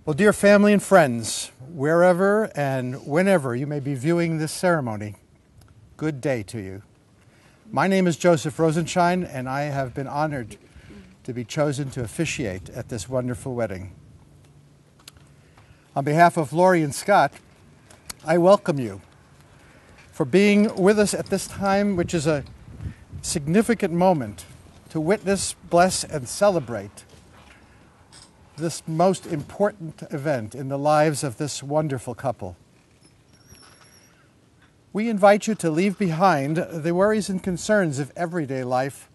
Well, dear family and friends, wherever and whenever you may be viewing this ceremony, good day to you. My name is Joseph Rosenshine, and I have been honored to be chosen to officiate at this wonderful wedding. On behalf of Lori and Scott, I welcome you for being with us at this time, which is a significant moment to witness, bless, and celebrate this most important event in the lives of this wonderful couple. We invite you to leave behind the worries and concerns of everyday life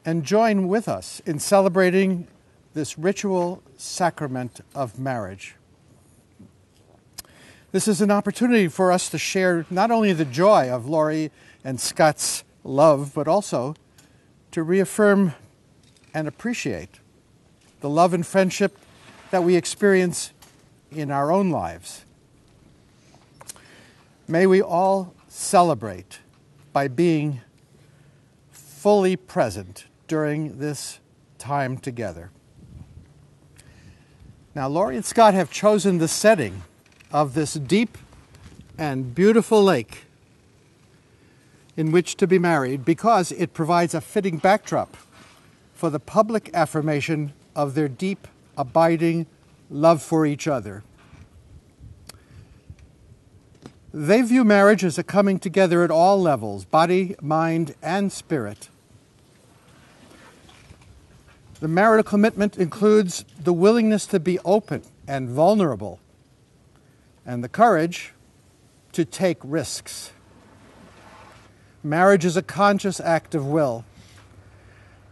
and join with us in celebrating this ritual sacrament of marriage. This is an opportunity for us to share not only the joy of Lori and Scott's love, but also to reaffirm and appreciate the love and friendship that we experience in our own lives. May we all celebrate by being fully present during this time together. Now, Lori and Scott have chosen the setting of this deep and beautiful lake in which to be married because it provides a fitting backdrop for the public affirmation of their deep, abiding love for each other. They view marriage as a coming together at all levels, body, mind, and spirit. The marital commitment includes the willingness to be open and vulnerable, and the courage to take risks. Marriage is a conscious act of will.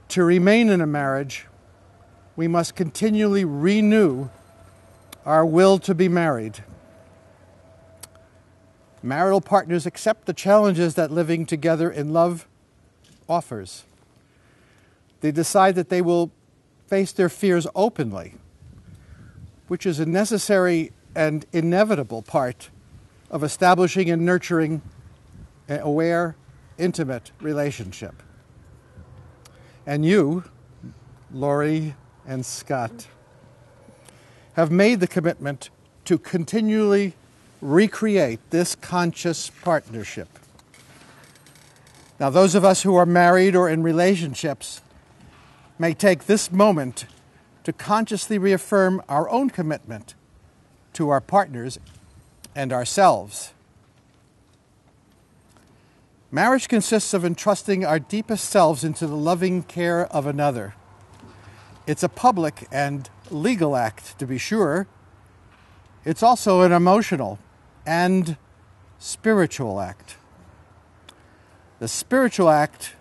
To remain in a marriage, we must continually renew our will to be married. Marital partners accept the challenges that living together in love offers. They decide that they will face their fears openly, which is a necessary and inevitable part of establishing and nurturing an aware, intimate relationship. And you, Lori and Scott, have made the commitment to continually recreate this conscious partnership. Now, those of us who are married or in relationships may take this moment to consciously reaffirm our own commitment to our partners and ourselves. Marriage consists of entrusting our deepest selves into the loving care of another. It's a public and legal act, to be sure. It's also an emotional and spiritual act. The spiritual act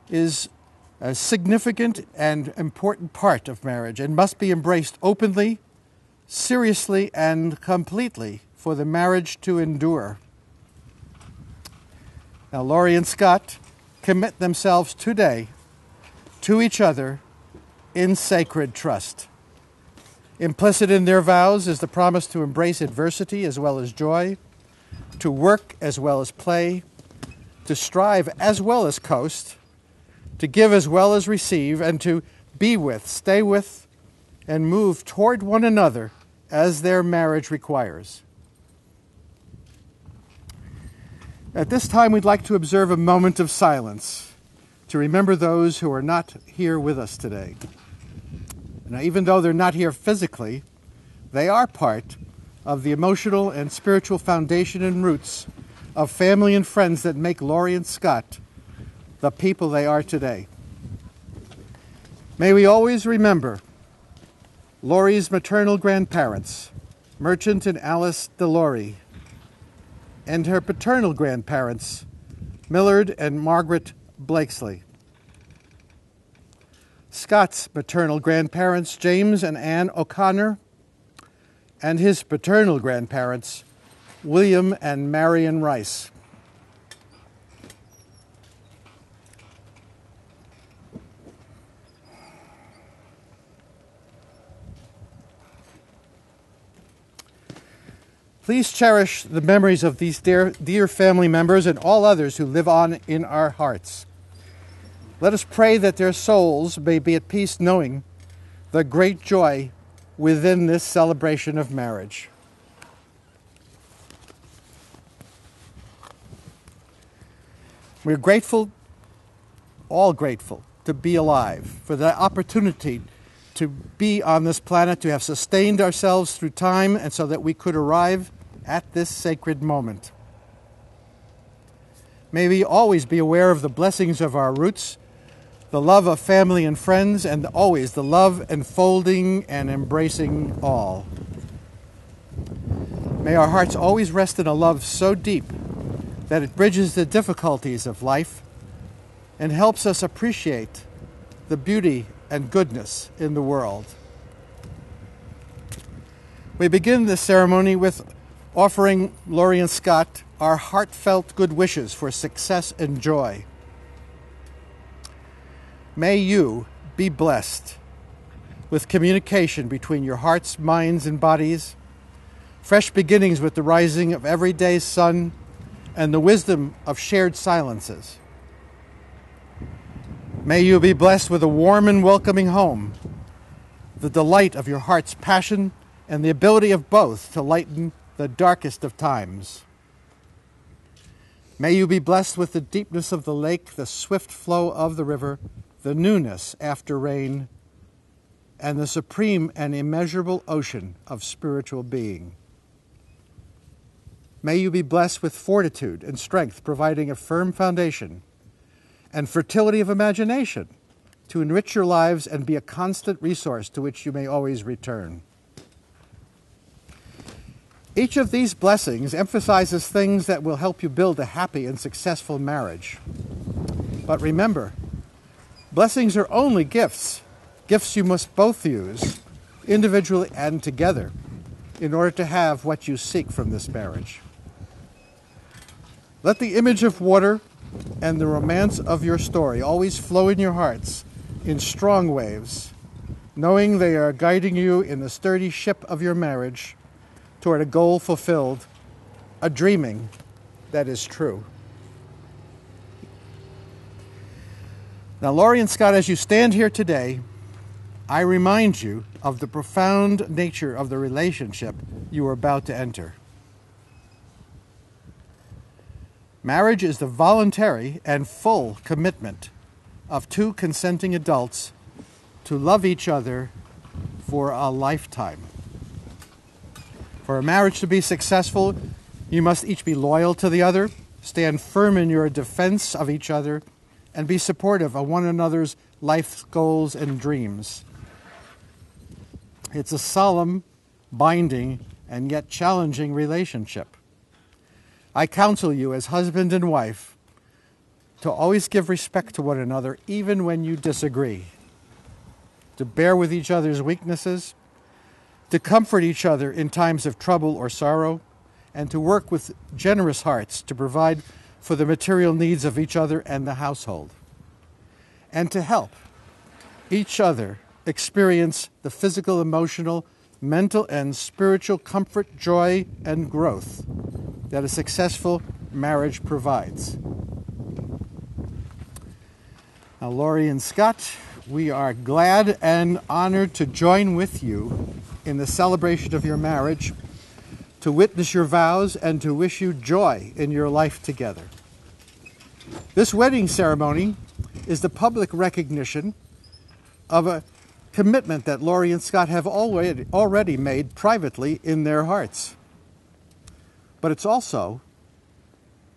is a significant and important part of marriage and must be embraced openly, seriously, and completely for the marriage to endure. Now, Lori and Scott commit themselves today to each other in sacred trust. Implicit in their vows is the promise to embrace adversity as well as joy, to work as well as play, to strive as well as coast, to give as well as receive, and to be with, stay with, and move toward one another as their marriage requires. At this time, we'd like to observe a moment of silence to remember those who are not here with us today. Now, even though they're not here physically, they are part of the emotional and spiritual foundation and roots of family and friends that make Lori and Scott the people they are today. May we always remember Lori's maternal grandparents, Merchant and Alice DeLaurie, and her paternal grandparents, Millard and Margaret Blakesley. Scott's maternal grandparents, James and Anne O'Connor, and his paternal grandparents, William and Marion Rice. Please cherish the memories of these dear family members and all others who live on in our hearts. Let us pray that their souls may be at peace knowing the great joy within this celebration of marriage. We're grateful, all grateful, to be alive, for the opportunity to be on this planet, to have sustained ourselves through time, and so that we could arrive at this sacred moment. May we always be aware of the blessings of our roots, the love of family and friends, and always the love enfolding and embracing all. May our hearts always rest in a love so deep that it bridges the difficulties of life and helps us appreciate the beauty and goodness in the world. We begin this ceremony with offering Laurie and Scott our heartfelt good wishes for success and joy. May you be blessed with communication between your hearts, minds, and bodies, fresh beginnings with the rising of every day's sun, and the wisdom of shared silences. May you be blessed with a warm and welcoming home, the delight of your heart's passion, and the ability of both to lighten the darkest of times. May you be blessed with the deepness of the lake, the swift flow of the river, the newness after rain, and the supreme and immeasurable ocean of spiritual being. May you be blessed with fortitude and strength, providing a firm foundation, and fertility of imagination to enrich your lives and be a constant resource to which you may always return. Each of these blessings emphasizes things that will help you build a happy and successful marriage. But remember, blessings are only gifts, gifts you must both use, individually and together, in order to have what you seek from this marriage. Let the image of water and the romance of your story always flow in your hearts in strong waves, knowing they are guiding you in the sturdy ship of your marriage toward a goal fulfilled, a dreaming that is true. Now, Laurie and Scott, as you stand here today, I remind you of the profound nature of the relationship you are about to enter. Marriage is the voluntary and full commitment of two consenting adults to love each other for a lifetime. For a marriage to be successful, you must each be loyal to the other, stand firm in your defense of each other, and be supportive of one another's life goals and dreams. It's a solemn, binding, and yet challenging relationship. I counsel you as husband and wife to always give respect to one another even when you disagree, to bear with each other's weaknesses, to comfort each other in times of trouble or sorrow, and to work with generous hearts to provide for the material needs of each other and the household, and to help each other experience the physical, emotional, mental, and spiritual comfort, joy, and growth that a successful marriage provides. Now, Laurie and Scott, we are glad and honored to join with you in the celebration of your marriage, to witness your vows, and to wish you joy in your life together. This wedding ceremony is the public recognition of a commitment that Laurie and Scott have already made privately in their hearts. But it's also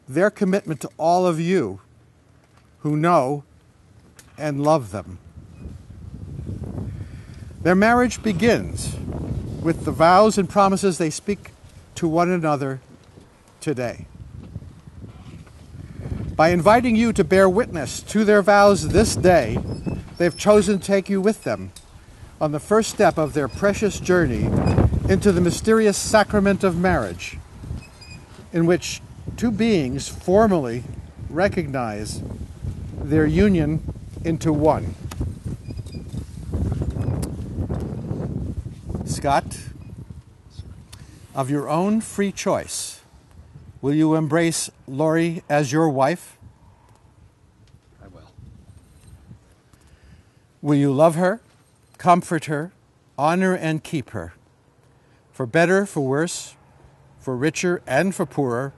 their commitment to all of you who know and love them. Their marriage begins with the vows and promises they speak to one another today. By inviting you to bear witness to their vows this day, they've chosen to take you with them on the first step of their precious journey into the mysterious sacrament of marriage, in which two beings formally recognize their union into one. Scott, of your own free choice, will you embrace Laurie as your wife? I will. Will you love her, comfort her, honor and keep her, for better, for worse, for richer and for poorer,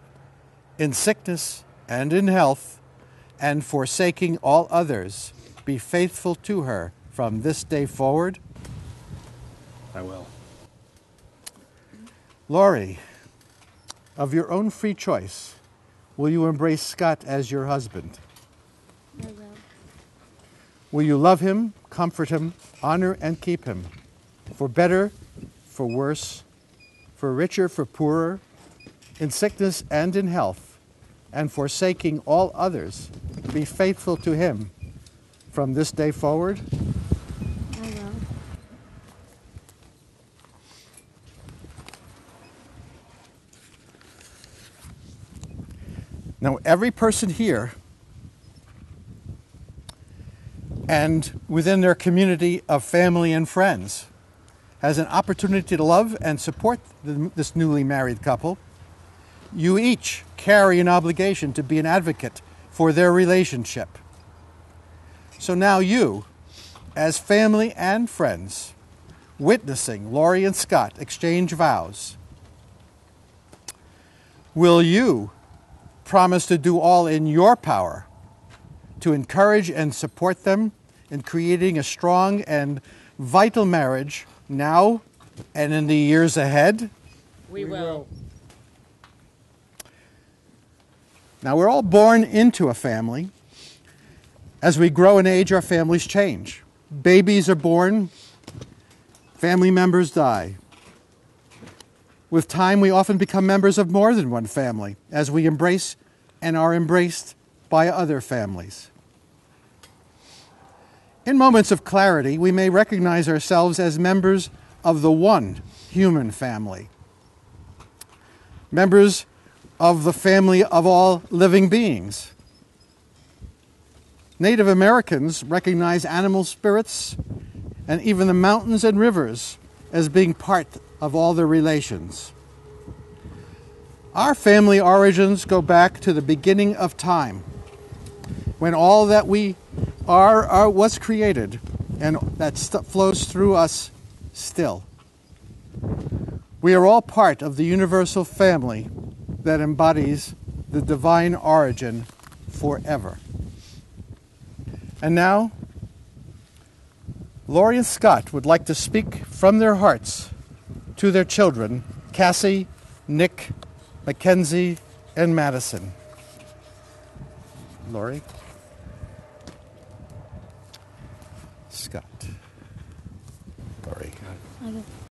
in sickness and in health, and forsaking all others, be faithful to her from this day forward? I will. Laurie, of your own free choice, will you embrace Scott as your husband? I will. Will you love him, comfort him, honor and keep him, for better, for worse, for richer, for poorer, in sickness and in health, and forsaking all others, be faithful to him from this day forward? I will. Now, every person here and within their community of family and friends has an opportunity to love and support this newly married couple. You each carry an obligation to be an advocate for their relationship. So now you, as family and friends, witnessing Laurie and Scott exchange vows, will you promise to do all in your power to encourage and support them in creating a strong and vital marriage now and in the years ahead? We will. Now, we're all born into a family. As we grow in age, our families change. Babies are born, family members die. With time, we often become members of more than one family as we embrace and are embraced by other families. In moments of clarity, we may recognize ourselves as members of the one human family, members of the family of all living beings. Native Americans recognize animal spirits and even the mountains and rivers as being part of all their relations. Our family origins go back to the beginning of time, when all that we are was created, and that flows through us still. We are all part of the universal family that embodies the divine origin forever. And now, Laurie and Scott would like to speak from their hearts to their children, Cassie, Nick, Mackenzie, and Madison. Laurie? Scott. Laurie. I will.